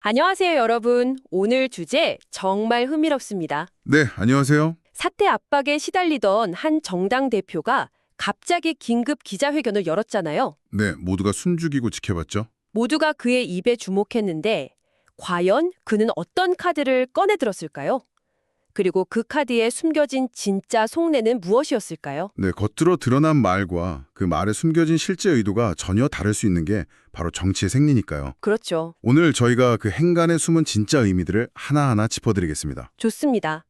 안녕하세요, 여러분. 오늘 주제 정말 흥미롭습니다. 네, 안녕하세요. 사태 압박에 시달리던 한 정당 대표가 갑자기 긴급 기자회견을 열었잖아요. 네, 모두가 숨죽이고 지켜봤죠. 모두가 그의 입에 주목했는데 과연 그는 어떤 카드를 꺼내 들었을까요? 그리고 그 카드에 숨겨진 진짜 속내는 무엇이었을까요? 네, 겉으로 드러난 말과 그 말에 숨겨진 실제 의도가 전혀 다를 수 있는 게 바로 정치의 생리니까요. 그렇죠. 오늘 저희가 그 행간에 숨은 진짜 의미들을 하나하나 짚어드리겠습니다. 좋습니다.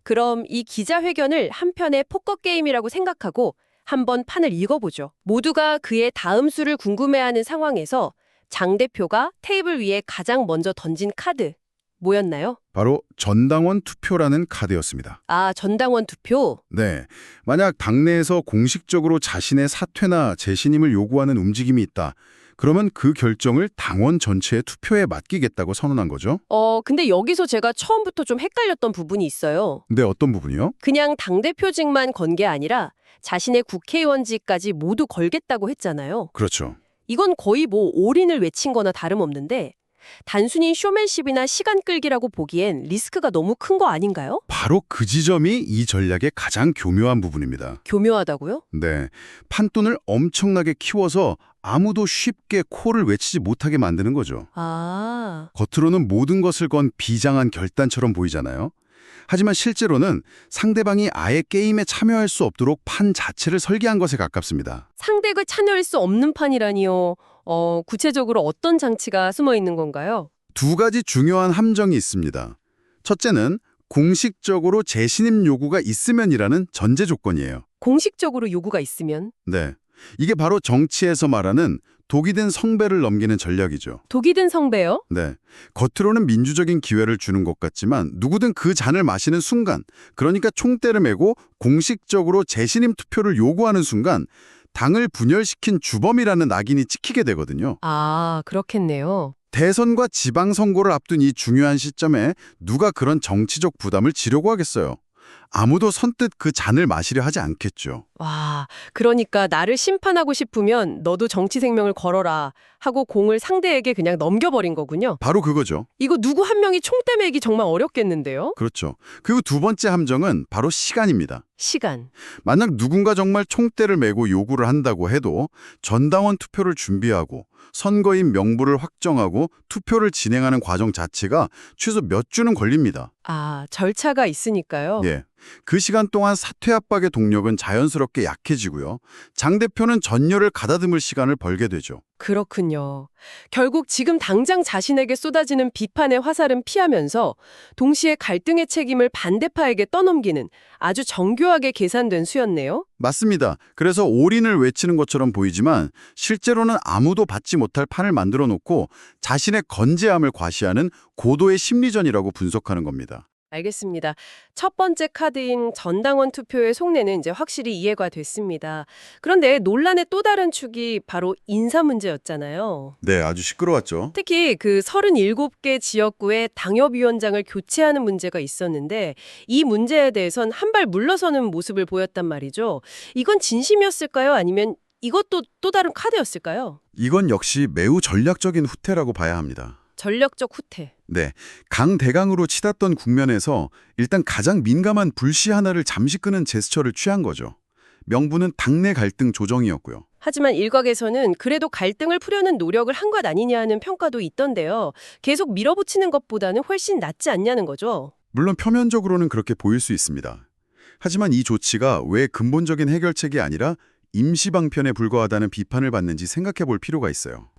그럼 이 기자회견을 한편의 포커 게임이라고 생각하고 한번 판을 읽어보죠. 모두가 그의 다음 수를 궁금해하는 상황에서 장 대표가 테이블 위에 가장 먼저 던진 카드 뭐였나요? 바로 전당원 투표라는 카드였습니다. 아, 전당원 투표? 네, 만약 당내에서 공식적으로 자신의 사퇴나 재신임을 요구하는 움직임이 있다. 그러면 그 결정을 당원 전체의 투표에 맡기겠다고 선언한 거죠. 근데 여기서 제가 처음부터 좀 헷갈렸던 부분이 있어요. 근데 어떤 부분이요? 그냥 당대표직만 건 게 아니라 자신의 국회의원직까지 모두 걸겠다고 했잖아요. 그렇죠. 이건 거의 뭐 올인을 외친 거나 다름없는데 단순히 쇼맨십이나 시간 끌기라고 보기엔 리스크가 너무 큰 거 아닌가요? 바로 그 지점이 이 전략의 가장 교묘한 부분입니다. 교묘하다고요? 네, 판돈을 엄청나게 키워서 아무도 쉽게 콜을 외치지 못하게 만드는 거죠. 아, 겉으로는 모든 것을 건 비장한 결단처럼 보이잖아요. 하지만 실제로는 상대방이 아예 게임에 참여할 수 없도록 판 자체를 설계한 것에 가깝습니다. 상대가 참여할 수 없는 판이라니요. 구체적으로 어떤 장치가 숨어 있는 건가요? 두 가지 중요한 함정이 있습니다. 첫째는 공식적으로 재신임 요구가 있으면이라는 전제 조건이에요. 공식적으로 요구가 있으면 네, 이게 바로 정치에서 말하는 독이 된 성배를 넘기는 전략이죠. 독이 든 성배요? 네, 겉으로는 민주적인 기회를 주는 것 같지만 누구든 그 잔을 마시는 순간, 그러니까 총대를 메고 공식적으로 재신임 투표를 요구하는 순간 당을 분열시킨 주범이라는 낙인이 찍히게 되거든요. 아, 그렇겠네요. 대선과 지방선거를 앞둔 이 중요한 시점에 누가 그런 정치적 부담을 지려고 하겠어요. 아무도 선뜻 그 잔을 마시려 하지 않겠죠. 와, 그러니까 나를 심판하고 싶으면 너도 정치 생명을 걸어라 하고 공을 상대에게 그냥 넘겨버린 거군요. 바로 그거죠. 이거 누구 한 명이 총대 매기 정말 어렵겠는데요? 그렇죠. 그리고 두 번째 함정은 바로 시간입니다. 시간. 만약 누군가 정말 총대를 메고 요구를 한다고 해도 전당원 투표를 준비하고 선거인 명부를 확정하고 투표를 진행하는 과정 자체가 최소 몇 주는 걸립니다. 아, 절차가 있으니까요. 예. 그 시간 동안 사퇴 압박의 동력은 자연스럽게 약해지고요. 장 대표는 전열을 가다듬을 시간을 벌게 되죠. 그렇군요. 결국 지금 당장 자신에게 쏟아지는 비판의 화살은 피하면서 동시에 갈등의 책임을 반대파에게 떠넘기는 아주 정교하게 계산된 수였네요. 맞습니다. 그래서 올인을 외치는 것처럼 보이지만 실제로는 아무도 받지 못할 판을 만들어 놓고 자신의 건재함을 과시하는 고도의 심리전이라고 분석하는 겁니다. 알겠습니다. 첫 번째 카드인 전당원 투표의 속내는 이제 확실히 이해가 됐습니다. 그런데 논란의 또 다른 축이 바로 인사 문제였잖아요. 네, 아주 시끄러웠죠. 특히 그 37개 지역구의 당협위원장을 교체하는 문제가 있었는데 이 문제에 대해선 한 발 물러서는 모습을 보였단 말이죠. 이건 진심이었을까요? 아니면 이것도 또 다른 카드였을까요? 이건 역시 매우 전략적인 후퇴라고 봐야 합니다. 전략적 후퇴. 네, 강대강으로 치닫던 국면에서 일단 가장 민감한 불씨 하나를 잠시 끄는 제스처를 취한 거죠. 명분은 당내 갈등 조정이었고요. 하지만 일각에서는 그래도 갈등을 풀려는 노력을 한 것 아니냐는 평가도 있던데요. 계속 밀어붙이는 것보다는 훨씬 낫지 않냐는 거죠. 물론 표면적으로는 그렇게 보일 수 있습니다. 하지만 이 조치가 왜 근본적인 해결책이 아니라 임시 방편에 불과하다는 비판을 받는지 생각해 볼 필요가 있어요.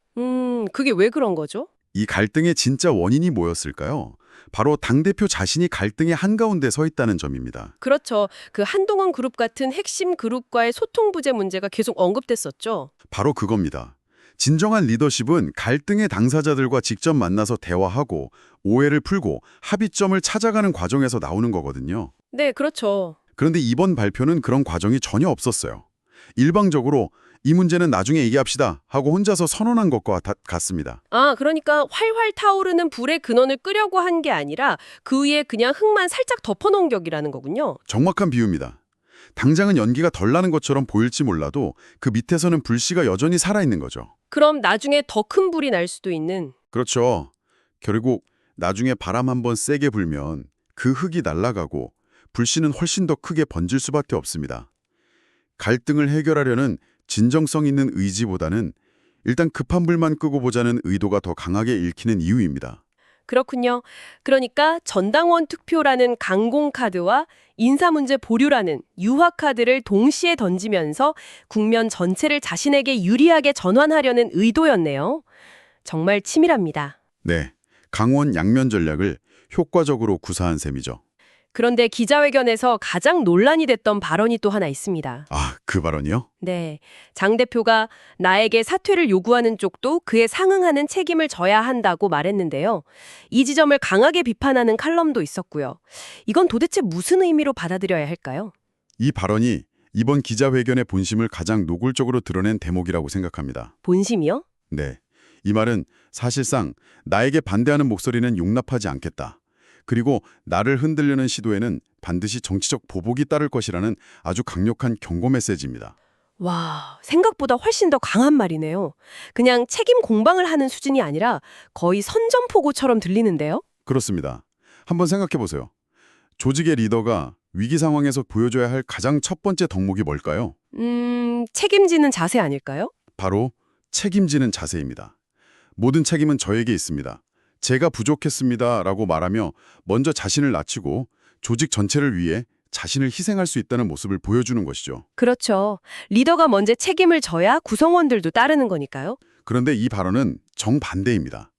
그게 왜 그런 거죠? 이 갈등의 진짜 원인이 뭐였을까요? 바로 당대표 자신이 갈등의 한가운데 서 있다는 점입니다. 그렇죠. 그 한동훈 그룹 같은 핵심 그룹과의 소통 부재 문제가 계속 언급됐었죠. 바로 그겁니다. 진정한 리더십은 갈등의 당사자들과 직접 만나서 대화하고 오해를 풀고 합의점을 찾아가는 과정에서 나오는 거거든요. 네, 그렇죠. 그런데 이번 발표는 그런 과정이 전혀 없었어요. 일방적으로 이 문제는 나중에 얘기합시다 하고 혼자서 선언한 것과 같습니다. 아, 그러니까 활활 타오르는 불의 근원을 끄려고 한 게 아니라 그 위에 그냥 흙만 살짝 덮어놓은 격이라는 거군요. 정확한 비유입니다. 당장은 연기가 덜 나는 것처럼 보일지 몰라도 그 밑에서는 불씨가 여전히 살아있는 거죠. 그럼 나중에 더 큰 불이 날 수도 있는. 그렇죠. 결국 나중에 바람 한번 세게 불면 그 흙이 날아가고 불씨는 훨씬 더 크게 번질 수밖에 없습니다. 갈등을 해결하려는 진정성 있는 의지보다는 일단 급한 불만 끄고 보자는 의도가 더 강하게 읽히는 이유입니다. 그렇군요. 그러니까 전당원 투표라는 강공카드와 인사문제 보류라는 유화카드를 동시에 던지면서 국면 전체를 자신에게 유리하게 전환하려는 의도였네요. 정말 치밀합니다. 네, 강원 양면 전략을 효과적으로 구사한 셈이죠. 그런데 기자회견에서 가장 논란이 됐던 발언이 또 하나 있습니다. 아, 그 발언이요? 네, 장 대표가 나에게 사퇴를 요구하는 쪽도 그에 상응하는 책임을 져야 한다고 말했는데요. 이 지점을 강하게 비판하는 칼럼도 있었고요. 이건 도대체 무슨 의미로 받아들여야 할까요? 이 발언이 이번 기자회견의 본심을 가장 노골적으로 드러낸 대목이라고 생각합니다. 본심이요? 네, 이 말은 사실상 나에게 반대하는 목소리는 용납하지 않겠다. 그리고 나를 흔들려는 시도에는 반드시 정치적 보복이 따를 것이라는 아주 강력한 경고 메시지입니다. 와, 생각보다 훨씬 더 강한 말이네요. 그냥 책임 공방을 하는 수준이 아니라 거의 선전포고처럼 들리는데요? 그렇습니다. 한번 생각해 보세요. 조직의 리더가 위기 상황에서 보여줘야 할 가장 첫 번째 덕목이 뭘까요? 책임지는 자세 아닐까요? 바로 책임지는 자세입니다. 모든 책임은 저에게 있습니다. 제가 부족했습니다 라고 말하며 먼저 자신을 낮추고 조직 전체를 위해 자신을 희생할 수 있다는 모습을 보여주는 것이죠. 그렇죠. 리더가 먼저 책임을 져야 구성원들도 따르는 거니까요. 그런데 이 발언은 정반대입니다.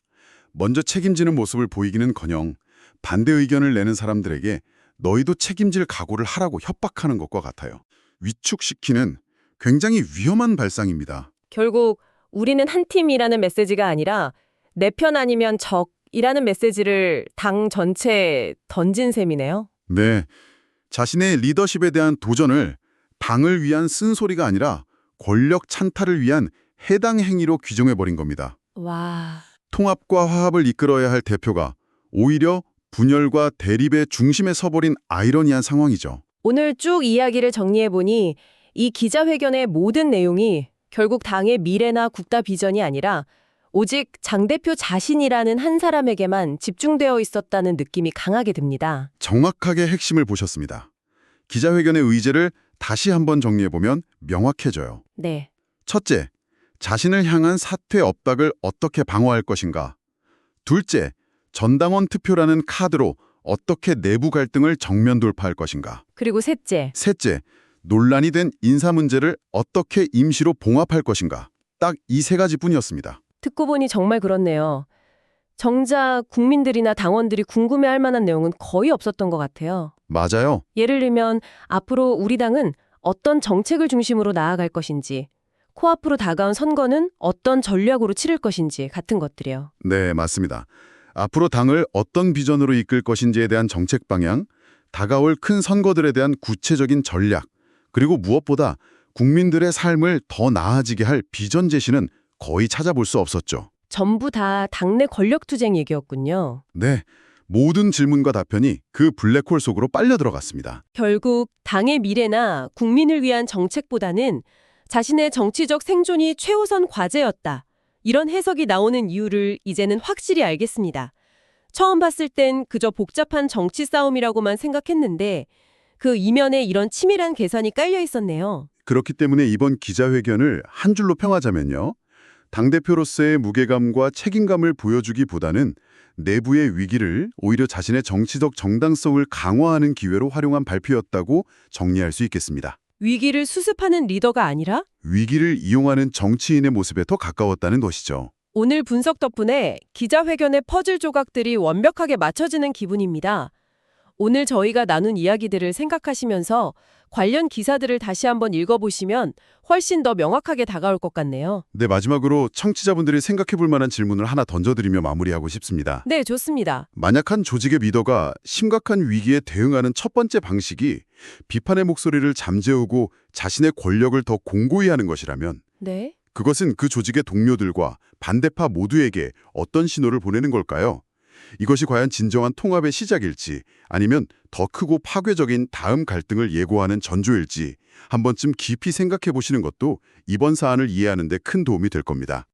먼저 책임지는 모습을 보이기는커녕 반대 의견을 내는 사람들에게 너희도 책임질 각오를 하라고 협박하는 것과 같아요. 위축시키는 굉장히 위험한 발상입니다. 결국 우리는 한 팀이라는 메시지가 아니라 내 편 아니면 적이라는 메시지를 당 전체에 던진 셈이네요. 네, 자신의 리더십에 대한 도전을 당을 위한 쓴소리가 아니라 권력 찬탈을 위한 해당 행위로 규정해버린 겁니다. 와, 통합과 화합을 이끌어야 할 대표가 오히려 분열과 대립의 중심에 서버린 아이러니한 상황이죠. 오늘 쭉 이야기를 정리해보니 이 기자회견의 모든 내용이 결국 당의 미래나 국가 비전이 아니라 오직 장 대표 자신이라는 한 사람에게만 집중되어 있었다는 느낌이 강하게 듭니다. 정확하게 핵심을 보셨습니다. 기자회견의 의제를 다시 한번 정리해보면 명확해져요. 네. 첫째, 자신을 향한 사퇴 업박을 어떻게 방어할 것인가. 둘째, 전당원 투표라는 카드로 어떻게 내부 갈등을 정면 돌파할 것인가. 그리고 셋째, 논란이 된 인사 문제를 어떻게 임시로 봉합할 것인가. 딱 이 세 가지뿐이었습니다. 듣고 보니 정말 그렇네요. 정작 국민들이나 당원들이 궁금해할 만한 내용은 거의 없었던 것 같아요. 맞아요. 예를 들면 앞으로 우리 당은 어떤 정책을 중심으로 나아갈 것인지, 코앞으로 다가온 선거는 어떤 전략으로 치를 것인지 같은 것들이요. 네, 맞습니다. 앞으로 당을 어떤 비전으로 이끌 것인지에 대한 정책 방향, 다가올 큰 선거들에 대한 구체적인 전략, 그리고 무엇보다 국민들의 삶을 더 나아지게 할 비전 제시는 거의 찾아볼 수 없었죠. 전부 다 당내 권력투쟁 얘기였군요. 네, 모든 질문과 답변이 그 블랙홀 속으로 빨려 들어갔습니다. 결국 당의 미래나 국민을 위한 정책보다는 자신의 정치적 생존이 최우선 과제였다. 이런 해석이 나오는 이유를 이제는 확실히 알겠습니다. 처음 봤을 땐 그저 복잡한 정치 싸움이라고만 생각했는데 그 이면에 이런 치밀한 계산이 깔려 있었네요. 그렇기 때문에 이번 기자회견을 한 줄로 평하자면요. 당대표로서의 무게감과 책임감을 보여주기보다는 내부의 위기를 오히려 자신의 정치적 정당성을 강화하는 기회로 활용한 발표였다고 정리할 수 있겠습니다. 위기를 수습하는 리더가 아니라 위기를 이용하는 정치인의 모습에 더 가까웠다는 것이죠. 오늘 분석 덕분에 기자회견의 퍼즐 조각들이 완벽하게 맞춰지는 기분입니다. 오늘 저희가 나눈 이야기들을 생각하시면서 관련 기사들을 다시 한번 읽어보시면 훨씬 더 명확하게 다가올 것 같네요. 네, 마지막으로 청취자분들이 생각해볼 만한 질문을 하나 던져드리며 마무리하고 싶습니다. 네, 좋습니다. 만약 한 조직의 리더가 심각한 위기에 대응하는 첫 번째 방식이 비판의 목소리를 잠재우고 자신의 권력을 더 공고히 하는 것이라면 네. 그것은 그 조직의 동료들과 반대파 모두에게 어떤 신호를 보내는 걸까요? 이것이 과연 진정한 통합의 시작일지 아니면 더 크고 파괴적인 다음 갈등을 예고하는 전조일지 한 번쯤 깊이 생각해 보시는 것도 이번 사안을 이해하는 데 큰 도움이 될 겁니다.